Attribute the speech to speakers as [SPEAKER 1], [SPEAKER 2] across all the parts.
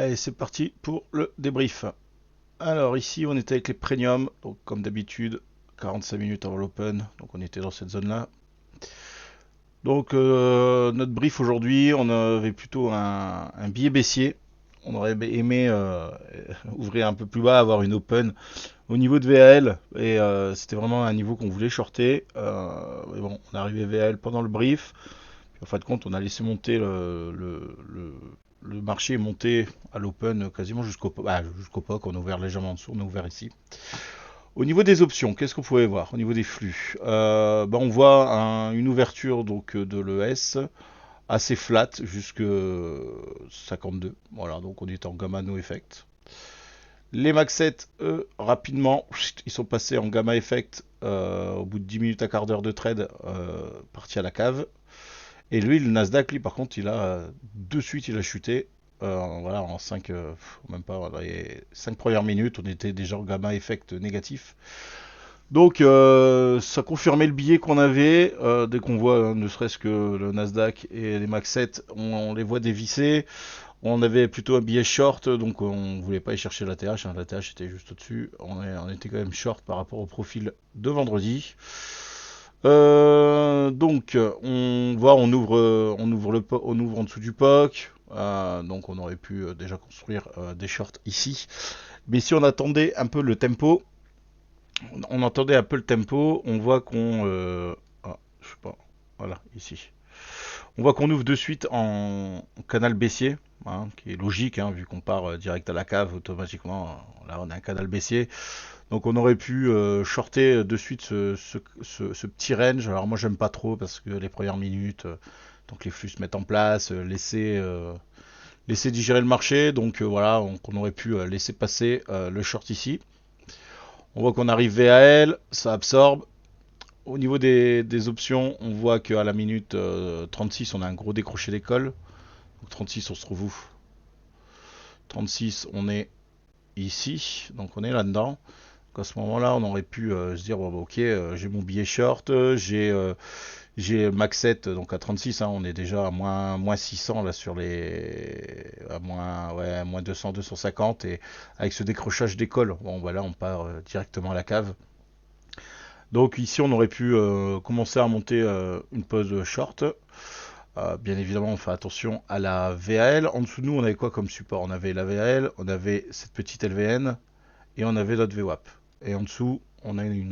[SPEAKER 1] Allez, c'est parti pour le débrief. Alors ici, on était avec les premiums, donc comme d'habitude, 45 minutes avant l'open, donc on était dans cette zone-là. Donc notre brief aujourd'hui, on avait plutôt un billet baissier. On aurait aimé ouvrir un peu plus bas, avoir une open au niveau de VAL, et c'était vraiment un niveau qu'on voulait shorter. Mais bon, on est arrivé VAL pendant le brief. En fin de compte, on a laissé monter le marché est monté à l'open quasiment jusqu'au POC. On a ouvert légèrement en dessous, on a ouvert ici. Au niveau des options, qu'est-ce qu'on pouvait voir au niveau des flux? On voit une ouverture donc de l'ES assez flat jusque 52. Voilà, donc on est en gamma no effect. Les Max 7, eux, rapidement, ils sont passés en gamma effect au bout de 10 minutes à quart d'heure de trade, parti à la cave. Et lui, le Nasdaq, lui, par contre, il a de suite, il a chuté. Voilà, en 5, même pas, dans les 5 premières minutes, on était déjà en gamma effect négatif. Donc, ça confirmait le billet qu'on avait. Dès qu'on voit, ne serait-ce que le Nasdaq et les Max 7, on les voit dévisser. On avait plutôt un billet short, donc on voulait pas y chercher l'ATH. Hein, l'ATH était juste au-dessus. On était quand même short par rapport au profil de vendredi. Donc, on voit, on ouvre en dessous du POC. Donc, on aurait pu déjà construire des shorts ici. Mais si on attendait un peu le tempo, on voit qu'on, je sais pas, voilà, ici. On voit qu'on ouvre de suite en canal baissier, hein, qui est logique, hein, vu qu'on part direct à la cave automatiquement. Là, on a un canal baissier. Donc on aurait pu shorter de suite ce petit range. Alors moi j'aime pas trop parce que les premières minutes, donc les flux se mettent en place, laisser digérer le marché. Donc voilà, on aurait pu laisser passer le short ici. On voit qu'on arrive VAL, ça absorbe. Au niveau des options, on voit qu'à la minute 36, on a un gros décroché d'école. Donc 36, on se trouve où? 36, on est ici, donc on est là-dedans. À ce moment-là, on aurait pu se dire bon, bah, ok, j'ai mon billet short, j'ai max 7 donc à 36, hein, on est déjà à moins 600 là sur les à moins 200, 250 et avec ce décrochage d'école, bon voilà, on part directement à la cave. Donc ici, on aurait pu commencer à monter une pause short. Bien évidemment, on fait attention à la VAL. En dessous de nous, on avait quoi comme support? On avait la VAL, on avait cette petite LVN et on avait notre VWAP. Et en dessous, on avait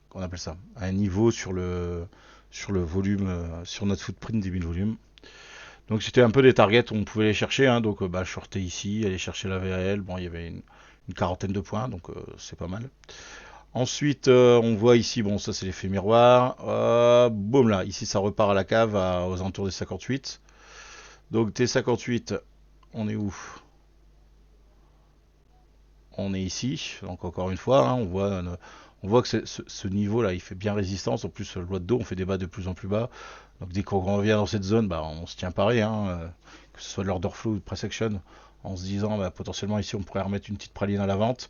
[SPEAKER 1] qu'on appelle ça, un niveau sur le volume, sur notre footprint des 1000 volumes. Donc c'était un peu des targets où on pouvait les chercher, hein, donc shorter ici, aller chercher la VAL, bon il y avait une quarantaine de points, donc c'est pas mal. Ensuite on voit ici, bon ça c'est l'effet miroir, boum là, ici ça repart à la cave aux alentours des 58. Donc T58, on est où? On est ici, donc encore une fois, hein, on voit que ce niveau-là, il fait bien résistance. En plus, loi de dos, on fait des bas de plus en plus bas. Donc dès qu'on revient dans cette zone, bah, on se tient pareil, hein, que ce soit de l'order flow ou de price action, en se disant bah, potentiellement ici on pourrait remettre une petite praline à la vente.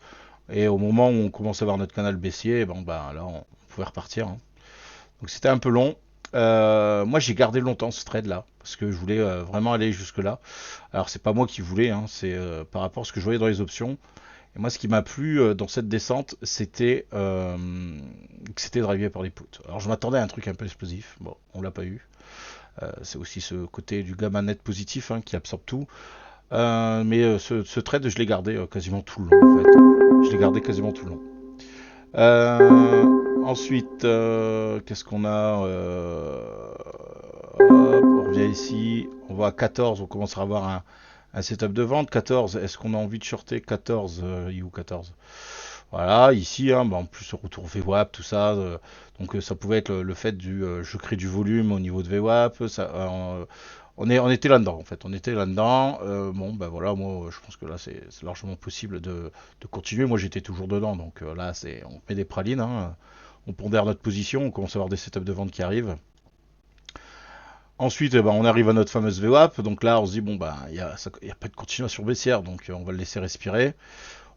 [SPEAKER 1] Et au moment où on commence à voir notre canal baissier, bon, bah, là on pouvait repartir. Hein. Donc c'était un peu long. Moi j'ai gardé longtemps ce trade là parce que je voulais vraiment aller jusque là. Alors c'est pas moi qui voulais, hein, c'est par rapport à ce que je voyais dans les options. Et moi, ce qui m'a plu dans cette descente, c'était que c'était drivé par les puts. Alors, je m'attendais à un truc un peu explosif. Bon, on l'a pas eu. C'est aussi ce côté du gamma net positif hein, qui absorbe tout. Mais ce trade, je l'ai gardé quasiment tout le long, en fait. Je l'ai gardé quasiment tout le long. Ensuite, qu'est-ce qu'on a hop, on revient ici. On voit à 14, on commence à avoir un setup de vente. 14, est-ce qu'on a envie de shorter 14 il est où 14? Voilà, ici, hein, bah, en plus, retour VWAP, tout ça. Donc, ça pouvait être le fait du je crée du volume au niveau de VWAP. On était là-dedans, en fait. On était là-dedans. Bon, ben voilà, moi, je pense que là, c'est largement possible de continuer. Moi, j'étais toujours dedans. Donc, là, on met des pralines. Hein, on pondère notre position. On commence à avoir des setups de vente qui arrivent. Ensuite, eh ben, on arrive à notre fameuse VWAP. Donc là, on se dit, bon, bah, il y a pas de continuation baissière. Donc, on va le laisser respirer.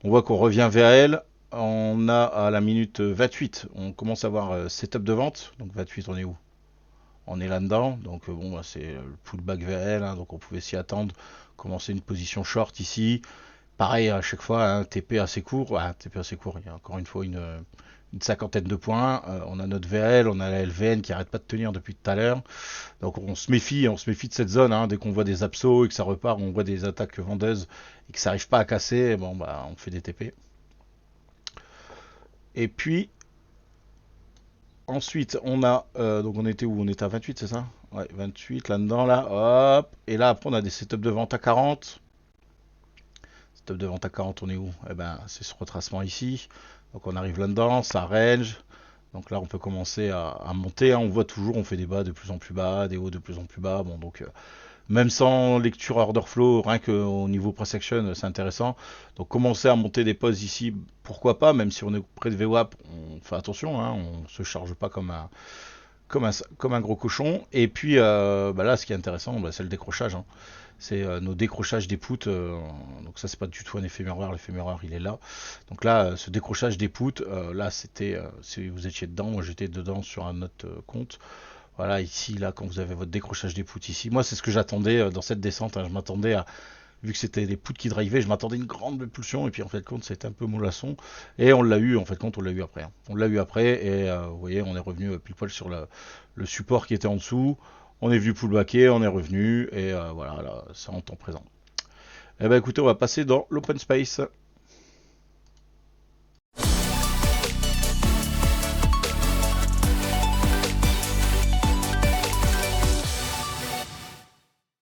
[SPEAKER 1] On voit qu'on revient VAL. On a à la minute 28, on commence à avoir setup de vente. Donc 28, on est où? on est là-dedans. Donc bon, bah, c'est le pullback VL, hein, donc on pouvait s'y attendre. Commencer une position short ici. Pareil à chaque fois, un TP assez court. Ouais, un TP assez court, il y a encore une fois une cinquantaine de points. On a notre VL, on a la LVN qui arrête pas de tenir depuis tout à l'heure. Donc on se méfie de cette zone, hein. Dès qu'on voit des absos et que ça repart, on voit des attaques vendeuses et que ça n'arrive pas à casser, bon bah on fait des TP. Et puis ensuite on a donc on était où? On était à 28, c'est ça? Ouais, 28 là-dedans là, hop. Et là après on a des setups de vente à 40. Setup de vente à 40, on est où? Eh ben c'est ce retracement ici. Donc on arrive là-dedans, ça range. Donc là on peut commencer à monter, hein. On voit toujours, on fait des bas de plus en plus bas, des hauts de plus en plus bas. Bon donc même sans lecture order flow, rien qu'au niveau price action, c'est intéressant. Donc commencer à monter des pauses ici, pourquoi pas, même si on est près de VWAP, on fait attention, hein, on se charge pas comme comme un gros cochon. Et puis bah là, ce qui est intéressant, bah, c'est le décrochage, hein. C'est nos décrochages des puts. Donc ça, c'est pas du tout un effet miroir. L'effet miroir, il est là. Donc là, ce décrochage des puts, là, c'était, si vous étiez dedans, moi j'étais dedans sur un autre compte. Voilà, ici, là, quand vous avez votre décrochage des poutres ici. Moi, c'est ce que j'attendais dans cette descente, hein. Je m'attendais à, vu que c'était des poutres qui drivaient, je m'attendais à une grande pulsion. Et puis, en fait, compte, c'était un peu mollasson. Et on l'a eu, en fait, compte, on l'a eu après, hein. On l'a eu après. Et vous voyez, on est revenu pile poil sur le support qui était en dessous. On est venu pullbacker, on est revenu. Et voilà, là, c'est en temps présent. Eh ben, écoutez, on va passer dans l'open space.